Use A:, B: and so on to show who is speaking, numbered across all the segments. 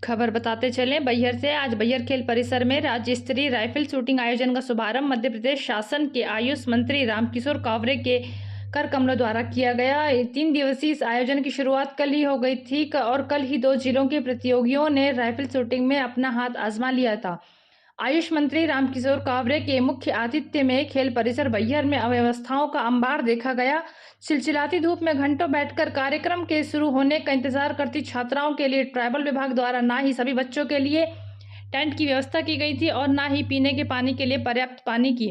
A: खबर बताते चलें बैहर से। आज बैहर खेल परिसर में राज्य स्तरीय राइफल शूटिंग आयोजन का शुभारंभ मध्य प्रदेश शासन के आयुष मंत्री रामकिशोर कावरे के कर कमलों द्वारा किया गया। 3 दिवसीय इस आयोजन की शुरुआत कल ही हो गई थी और कल ही 2 जिलों के प्रतियोगियों ने राइफल शूटिंग में अपना हाथ आजमा लिया था। आयुष मंत्री रामकिशोर कावरे के मुख्य आतिथ्य में खेल परिसर बैहर में अव्यवस्थाओं का अंबार देखा गया। चिलचिलाती धूप में घंटों बैठकर कार्यक्रम के शुरू होने का इंतजार करती छात्राओं के लिए ट्राइबल विभाग द्वारा ना ही सभी बच्चों के लिए टेंट की व्यवस्था की गई थी और ना ही पीने के पानी के लिए पर्याप्त पानी की।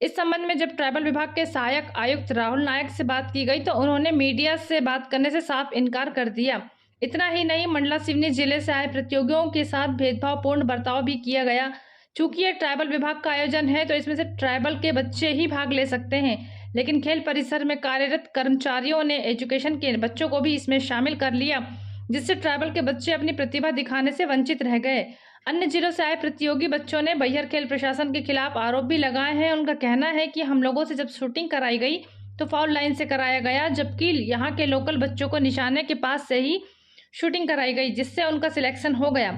A: इस संबंध में जब ट्राइबल विभाग के सहायक आयुक्त राहुल नायक से बात की गई तो उन्होंने मीडिया से बात करने से साफ इनकार कर दिया। इतना ही नहीं, मंडला सिवनी जिले से आए प्रतियोगियों के साथ भेदभावपूर्ण बर्ताव भी किया गया। चूंकि यह ट्राइबल विभाग का आयोजन है तो इसमें से ट्राइबल के बच्चे ही भाग ले सकते हैं, लेकिन खेल परिसर में कार्यरत कर्मचारियों ने एजुकेशन के बच्चों को भी इसमें शामिल कर लिया, जिससे ट्राइबल के बच्चे अपनी प्रतिभा दिखाने से वंचित रह गए। अन्य जिलों से आए प्रतियोगी बच्चों ने बैहर खेल प्रशासन के खिलाफ आरोप भी लगाए हैं। उनका कहना है कि हम लोगों से जब शूटिंग कराई गई तो फाउल लाइन से कराया गया, जबकि यहाँ के लोकल बच्चों को निशाने के पास से ही शूटिंग कराई गई, जिससे उनका सिलेक्शन हो गया।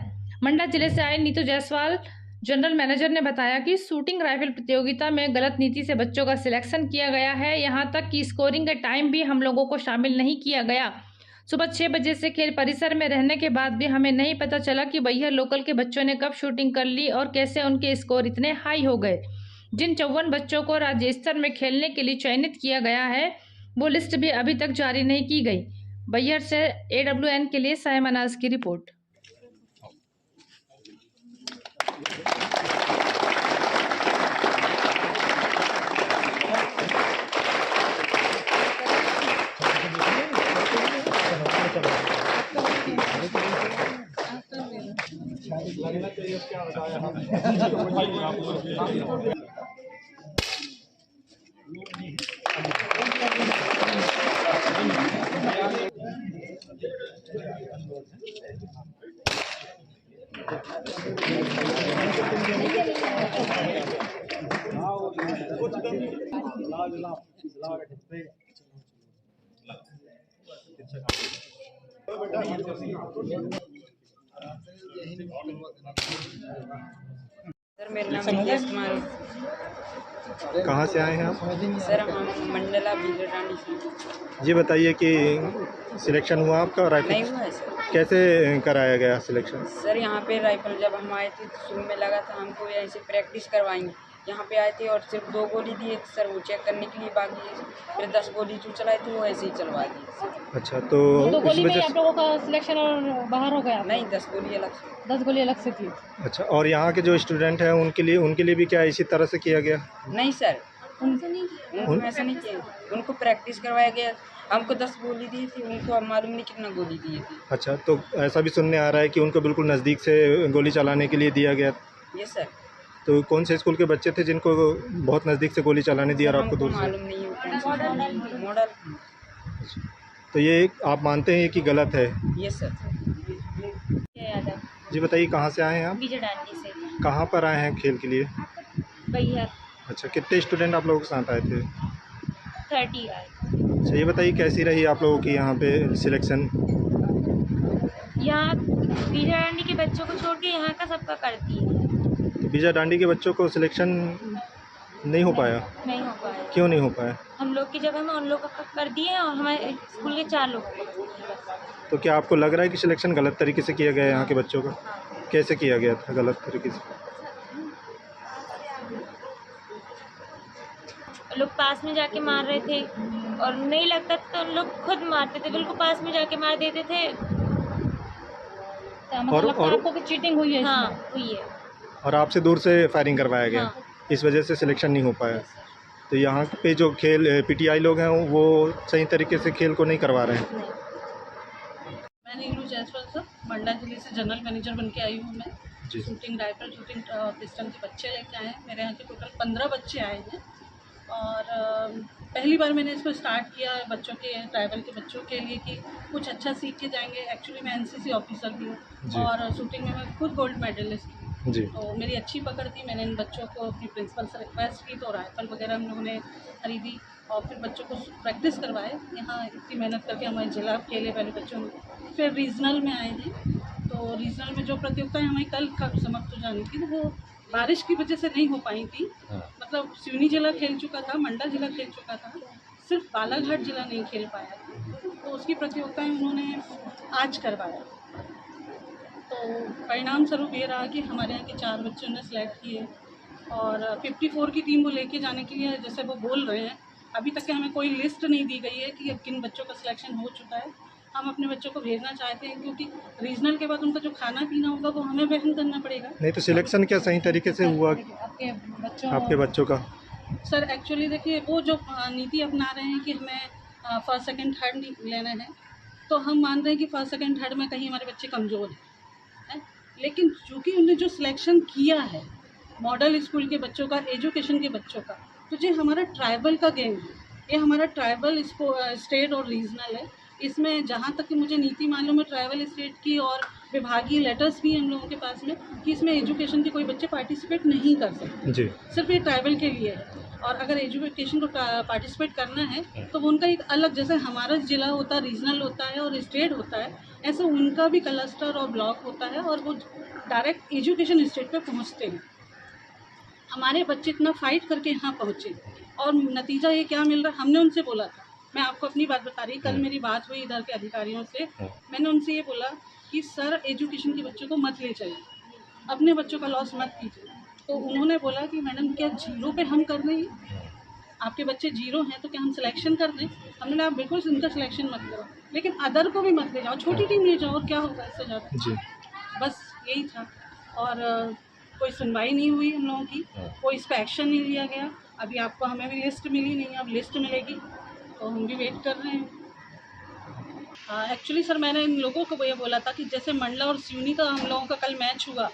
A: मंडला जिले से आए नीतू जायसवाल जनरल मैनेजर ने बताया कि शूटिंग राइफल प्रतियोगिता में गलत नीति से बच्चों का सिलेक्शन किया गया है। यहां तक कि स्कोरिंग का टाइम भी हम लोगों को शामिल नहीं किया गया। सुबह 6 बजे से खेल परिसर में रहने के बाद भी हमें नहीं पता चला कि बैहर लोकल के बच्चों ने कब शूटिंग कर ली और कैसे उनके स्कोर इतने हाई हो गए। जिन 54 बच्चों को राज्य स्तर में खेलने के लिए चयनित किया गया है वो लिस्ट भी अभी तक जारी नहीं की गई। बैहर से AWN के लिए साइम अनाज की रिपोर्ट।
B: सर मेरा नाम निकेश कुमार है।
C: कहाँ से आए हैं आप?
B: सर हम मंडला बीजडांडी से।
C: ये बताइए कि सिलेक्शन हुआ आपका राइफल?
B: नहीं हुआ है सर।
C: कैसे कराया गया सिलेक्शन?
B: सर यहाँ पे राइफल जब हम आए थे तो शुरू में लगा था हमको ऐसे प्रैक्टिस करवाएंगे। यहाँ पे आए थे और सिर्फ 2 गोली दिए थे सर वो चेक करने के लिए, बाकी फिर 10 गोली जो चलाए थे वो ऐसे ही चलवा दिए।
C: अच्छा, तो
A: दो गोली में आप लोगों का सिलेक्शन और बाहर हो गया?
B: नहीं, 10 गोली अलग से।
A: 10 गोली अलग से थी।
C: अच्छा, और यहाँ के जो स्टूडेंट हैं उनके लिए भी क्या इसी तरह से किया गया?
B: नहीं सर, उनको ऐसा नहीं किया, उनको प्रैक्टिस करवाया गया। हमको 10 गोली दी थी, उनको मालूम नहीं कितना गोली दिए थे।
C: अच्छा, तो ऐसा भी सुनने आ रहा है कि उनको बिल्कुल नज़दीक से गोली चलाने के लिए दिया गया?
B: ये सर।
C: तो कौन से स्कूल के बच्चे थे जिनको बहुत नज़दीक से गोली चलाने दिया और आपको दूर से?
B: मालूम नहीं है मॉडल।
C: तो ये आप मानते हैं कि गलत है?
B: ये सर।
C: जी बताइए, कहाँ से आए हैं आप?
D: बीजडांडी से।
C: कहाँ पर आए हैं खेल के लिए?
D: बैहर।
C: अच्छा, कितने स्टूडेंट आप लोगों के साथ आए थे?
D: 30 आए।
C: अच्छा, ये बताइए कैसी रही आप लोगों की यहाँ पे सिलेक्शन?
D: यहाँ बीजडांडी के बच्चों को छोड़ के यहाँ का सबका करती है।
C: तो बीजाडांडी के बच्चों को सिलेक्शन नहीं हो पाया?
D: नहीं हो पाया।
C: क्यों नहीं हो पाया?
D: हम लोग की जगह में उन लोग का कर दिए और हमारे स्कूल के 4 लोग को।
C: तो क्या आपको लग रहा है कि सिलेक्शन गलत तरीके से किया गया है यहाँ के बच्चों का? कैसे किया गया था गलत तरीके से?
D: लोग पास में जाके मार रहे थे और नहीं लगता तो उन लोग खुद मारते थे, बिल्कुल पास में जाके मार देते थे।
A: मतलब आपको कि चीटिंग हुई है?
D: हाँ, हुई है।
C: और आपसे दूर से फायरिंग करवाया गया?
D: हाँ।
C: इस वजह से सिलेक्शन नहीं हो पाया? तो यहाँ पे जो खेल PTI लोग हैं वो सही तरीके से खेल को नहीं करवा रहे हैं?
E: मैं नीलू जायसवाल सर, मंडला जिले से जनरल मैनेजर बन के आई हूँ मैं।
C: जी।
E: शूटिंग राइफल शूटिंग पिस्टल के बच्चे लेके आए हैं। मेरे यहाँ के टोटल 15 बच्चे आए हैं और पहली बार मैंने इसको स्टार्ट किया है बच्चों के, ट्राइबल के बच्चों के लिए कि कुछ अच्छा सीख के जाएंगे। एक्चुअली मैं NCC ऑफिसर भी हूँ और शूटिंग में मैं खुद गोल्ड मेडलिस्ट हूँ।
C: जी।
E: तो मेरी अच्छी पकड़ थी। मैंने इन बच्चों को अपनी प्रिंसिपल से रिक्वेस्ट की तो राइफल वगैरह हम लोगों ने खरीदी और फिर बच्चों को प्रैक्टिस करवाए। यहाँ इतनी मेहनत करके हमारे जिला खेले पहले बच्चों में, फिर रीजनल में आए हैं। तो तो रीजनल में जो प्रतियोगिताएं हमें कल समाप्त हो जानी थी तो वो बारिश की वजह से नहीं हो पाई थी। मतलब सिवनी जिला खेल चुका था, मंडला जिला खेल चुका था, सिर्फ बालाघाट जिला नहीं खेल पाया था। तो उसकी प्रतियोगिताएं उन्होंने आज करवाया। तो परिणाम स्वरूप ये रहा कि हमारे यहाँ के 4 बच्चों ने सेलेक्ट किए और 54 की टीम को लेके जाने के लिए जैसे वो बोल रहे हैं, अभी तक के हमें कोई लिस्ट नहीं दी गई है कि किन बच्चों का सिलेक्शन हो चुका है। हम अपने बच्चों को भेजना चाहते हैं क्योंकि रीजनल के बाद उनका जो खाना पीना होगा वो हमें वहन करना पड़ेगा।
C: नहीं तो सिलेक्शन क्या सही तरीके से हुआ आपके बच्चों का?
E: सर एक्चुअली देखिए, वो जो नीति अपना रहे हैं कि हमें फर्स्ट सेकंड थर्ड लेना है, तो हम मान रहे हैं कि फर्स्ट सेकंड थर्ड में कहीं हमारे बच्चे कमज़ोर हैं। लेकिन चूँकि उन्होंने जो सिलेक्शन किया है मॉडल स्कूल के बच्चों का, एजुकेशन के बच्चों का, तो ये हमारा ट्राइबल का गेम है, ये हमारा ट्राइबल स्टेट और रीजनल है। इसमें जहाँ तक कि मुझे नीति मालूम है ट्राइबल स्टेट की और विभागीय लेटर्स भी हैं हम लोगों के पास में कि इसमें एजुकेशन के कोई बच्चे पार्टिसिपेट नहीं कर सकते
C: जी।
E: सिर्फ ये ट्राइबल के लिए है। और अगर एजुकेशन को पार्टिसिपेट करना है तो वो उनका एक अलग, जैसे हमारा जिला होता है, रीजनल होता है और स्टेट होता है, ऐसे उनका भी क्लस्टर और ब्लॉक होता है और वो डायरेक्ट एजुकेशन स्टेट पे पहुंचते हैं। हमारे बच्चे इतना फाइट करके यहाँ पहुँचे और नतीजा ये क्या मिल रहा है, हमने उनसे बोला था, मैं आपको अपनी बात बता रही, कल मेरी बात हुई इधर के अधिकारियों से, मैंने उनसे ये बोला कि सर एजुकेशन के बच्चों को मत ले चलिए, अपने बच्चों का लॉस मत कीजिए। तो उन्होंने बोला कि मैडम क्या 0 पे हम कर रहे हैं, आपके बच्चे 0 हैं तो क्या हम सिलेक्शन कर दें? हमने कहा बिल्कुल इनका सिलेक्शन मत करो, लेकिन अदर को भी मत ले जाओ, छोटी टीम ले जाओ, और क्या होगा इससे ज़्यादा जी। बस यही था और कोई सुनवाई नहीं हुई हम लोगों की, कोई इस पर एक्शन नहीं लिया गया। अभी आपको हमें भी लिस्ट मिली नहीं, अब लिस्ट मिलेगी तो हम भी वेट कर रहे हैं। एक्चुअली सर मैंने इन लोगों को ये बोला था कि जैसे मंडला और सिवनी का हम लोगों का कल मैच हुआ,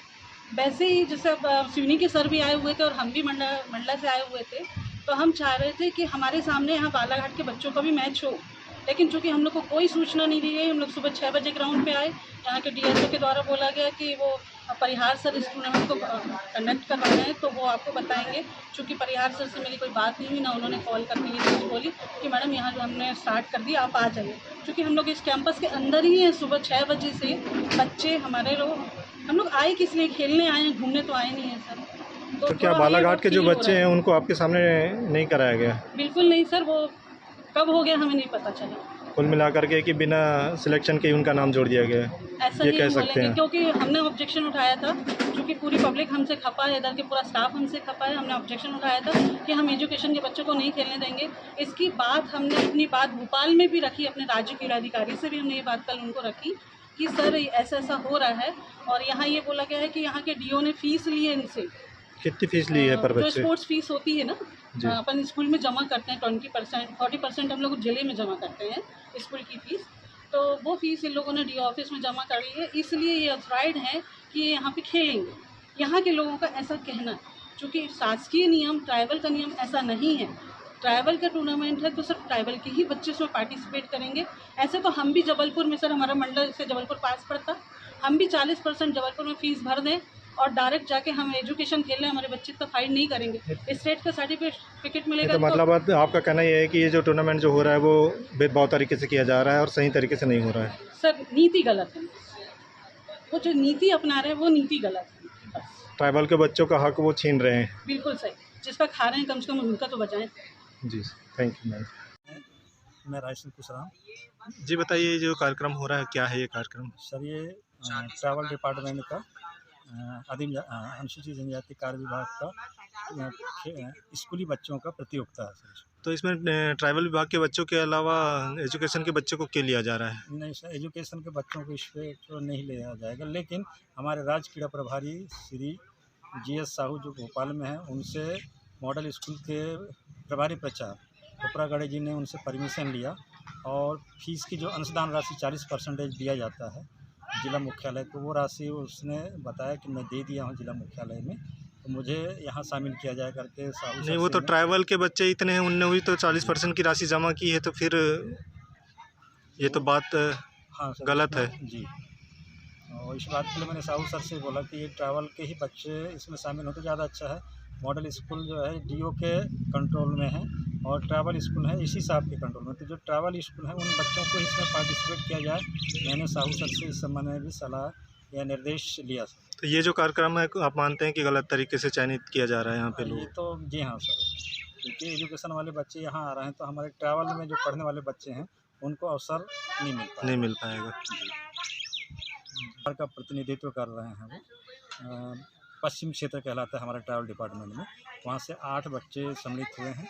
E: वैसे ही जैसे अब सिवनी के सर भी आए हुए थे और हम भी मंडला से आए हुए थे, तो हम चाह रहे थे कि हमारे सामने यहाँ बालाघाट के बच्चों का भी मैच हो। लेकिन चूँकि हम लोग को कोई सूचना नहीं दी गई, हम लोग सुबह 6 बजे ग्राउंड पे आए, यहाँ के डीएसओ के द्वारा बोला गया कि वो परिहार सर इस टूर्नामेंट को कंडक्ट कर रहे हैं तो वो आपको बताएंगे। चूँकि परिहार सर से मेरी कोई बात नहीं हुई, ना उन्होंने कॉल करके ये चीज़ बोली कि मैडम यहाँ जो हमने स्टार्ट कर दिया आप आ जाइए। चूँकि हम लोग इस कैंपस के अंदर ही हैं, सुबह 6 बजे से बच्चे हमारे लोग, हम लोग आए किस लिए, खेलने आए हैं, घूमने तो आए नहीं हैं सर।
C: तो क्या बालाघाट के जो बच्चे हैं उनको आपके सामने नहीं कराया गया?
E: बिल्कुल नहीं सर, वो कब हो गया हमें नहीं पता चला।
C: कुल मिलाकर के कि बिना सिलेक्शन के उनका नाम जोड़ दिया गया है,
E: ऐसा
C: ये
E: नहीं
C: कह सकते हैं?
E: क्योंकि हमने ऑब्जेक्शन उठाया था, क्योंकि पूरी पब्लिक हमसे खपा है, इधर के पूरा स्टाफ हमसे खपा है, हमने ऑब्जेक्शन उठाया था कि हम एजुकेशन के बच्चों को नहीं खेलने देंगे। इसकी बात हमने अपनी बात भोपाल में भी रखी, अपने राज्य क्रीड़ा अधिकारी से भी हमने ये बात कल उनको रखी कि सर ऐसा ऐसा हो रहा है। और यहाँ ये बोला गया है कि यहाँ के डीओ ने फीस ली है इनसे।
C: कितनी फीस ली है पर बच्चे?
E: जो स्पोर्ट्स फीस होती है ना, अपन स्कूल में जमा करते हैं 20%, 40% हम लोग जिले में जमा करते हैं स्कूल की फ़ीस, तो वो फीस इन लोगों ने डीओ ऑफिस में जमा कर ली है। इसलिए ये अथॉराइड है कि ये यहाँ पे खेलेंगे। यहाँ के लोगों का ऐसा कहना, चूँकि शासकीय नियम, ट्राइबल का नियम ऐसा नहीं है। ट्राइबल का टूर्नामेंट है तो सिर्फ ट्राइबल के ही बच्चे उसमें पार्टिसिपेट करेंगे। ऐसे तो हम भी जबलपुर में, सर हमारा मंडल से जबलपुर पास पड़ता, हम भी 40% जबलपुर में फ़ीस भर दें और डायरेक्ट जाके हम एजुकेशन खेल रहे हैं, हमारे बच्चे तो फाइट नहीं करेंगे। स्टेट का सर्टिफिकेट मिलेगा।
C: तो मतलब आपका कहना ये है कि ये जो टूर्नामेंट जो हो रहा है वो भेदभाव तरीके से किया जा रहा है और सही तरीके से नहीं हो रहा है?
E: सर नीति गलत है, वो जो नीति अपना रहे हैं वो नीति गलत है। बस
C: ट्राइबल के बच्चों का हक वो छीन रहे हैं।
E: बिल्कुल सही, जिसका खा रहे हैं कम से कम उनका तो बचाएं।
C: जी थैंक यू मैम।
F: मैं रायसिंह कुशराम।
C: जी बताइए, जो कार्यक्रम हो रहा है क्या है ये कार्यक्रम?
F: सर ये ट्रैवल डिपार्टमेंट का अनुसूचित जनजाति कार्य विभाग का स्कूली बच्चों का प्रतियोगिता है सर।
C: तो इसमें ट्राइबल विभाग के बच्चों के अलावा एजुकेशन के बच्चों को क्यों लिया जा रहा है?
F: नहीं सर, एजुकेशन के बच्चों को इस पर तो नहीं लिया जाएगा, लेकिन हमारे राज्य क्रीड़ा प्रभारी श्री GS साहू जो भोपाल में हैं, उनसे मॉडल स्कूल के प्रभारी प्राचार्य उपरागढ़ जी ने उनसे परमिशन लिया और फीस की जो अंशदान राशि 40% दिया जाता है जिला मुख्यालय को, वो राशि उसने बताया कि मैं दे दिया हूँ जिला मुख्यालय में, तो मुझे यहाँ शामिल किया जाए करके साहू।
C: नहीं, वो तो ट्राइबल के बच्चे इतने हैं, उनने हुई तो 40% की राशि जमा की है, तो फिर ये तो बात
F: हाँ
C: गलत है
F: जी। और इस बात के लिए मैंने साहू सर से बोला कि ये ट्रैवल के ही बच्चे इसमें शामिल हो तो ज़्यादा अच्छा है। मॉडल स्कूल जो है DO के कंट्रोल में है और ट्रैवल स्कूल है इसी साहब के कंट्रोल में, तो जो ट्रैवल स्कूल है उन बच्चों को इसमें पार्टिसिपेट किया जाए। मैंने साहू सर से इस संबंध में भी सलाह यह निर्देश लिया सर।
C: तो ये जो कार्यक्रम है आप मानते हैं कि गलत तरीके से चयनित किया जा रहा है यहाँ पे
F: ये
C: लोग?
F: तो जी हाँ सर, क्योंकि एजुकेशन वाले बच्चे यहाँ आ रहे हैं तो हमारे ट्रैवल में जो पढ़ने वाले बच्चे हैं उनको अवसर नहीं मिल पाएगा।
C: नहीं मिल पाएगा।
F: सरकार का प्रतिनिधित्व कर रहे हैं वो। पश्चिम क्षेत्र कहलाता है हमारे ट्रैवल डिपार्टमेंट में, वहाँ से 8 बच्चे सम्मिलित हुए हैं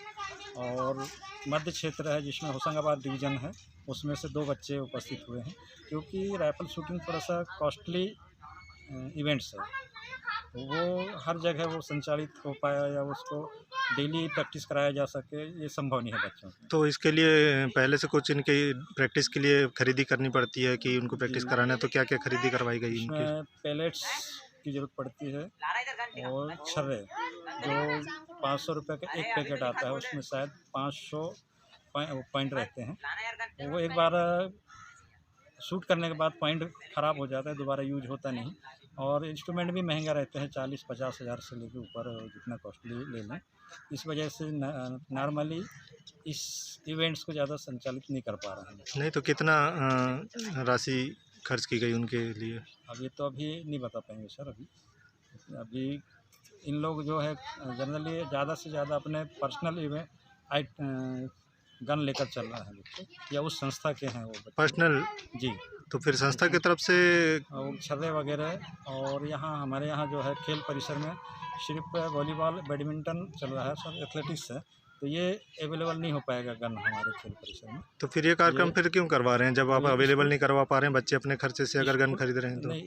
F: और मध्य क्षेत्र है जिसमें होशंगाबाद डिवीज़न है, उसमें से 2 बच्चे उपस्थित हुए हैं। क्योंकि राइफल शूटिंग थोड़ा सा कॉस्टली इवेंट्स है, तो वो हर जगह वो संचालित हो पाया या उसको डेली प्रैक्टिस कराया जा सके, ये संभव नहीं है बच्चों को।
C: तो इसके लिए पहले से कुछ इनकी प्रैक्टिस के लिए खरीदी करनी पड़ती है कि उनको प्रैक्टिस कराना है, तो क्या क्या खरीदी करवाई गई इनकी?
F: इसमें पैलेट्स की ज़रूरत पड़ती है और छर्रे जो 500 रुपये का एक पैकेट आता है, उसमें शायद 500 पॉइंट रहते हैं। तो वो एक बार शूट करने के बाद पॉइंट ख़राब हो जाता है, दोबारा यूज होता नहीं। और इंस्ट्रूमेंट भी महंगा रहते हैं, 40-50 हज़ार से लेकर ऊपर जितना कॉस्टली ले लें। इस वजह से नॉर्मली इस इवेंट्स को ज़्यादा संचालित नहीं कर पा रहे हैं।
C: नहीं तो कितना राशि खर्च की गई उनके लिए?
F: अब ये तो अभी नहीं बता पाएंगे सर। अभी इन लोग जो है जनरली ज़्यादा से ज़्यादा अपने पर्सनल इवेंट गन लेकर चल रहे हैं बच्चे, या उस संस्था के हैं वो बच्चे।
C: पर्सनल?
F: जी,
C: तो फिर संस्था की तरफ से
F: और छर्रे वगैरह। और यहाँ हमारे यहाँ जो है खेल परिसर में सिर्फ वॉलीबॉल बैडमिंटन चल रहा है सर, एथलेटिक्स है, तो ये अवेलेबल नहीं हो पाएगा गन हमारे खेल परिसर में।
C: तो फिर ये कार्यक्रम फिर क्यों करवा रहे हैं जब आप अवेलेबल नहीं करवा पा रहे हैं? बच्चे अपने खर्चे से अगर गन खरीद रहे हैं तो?
F: नहीं,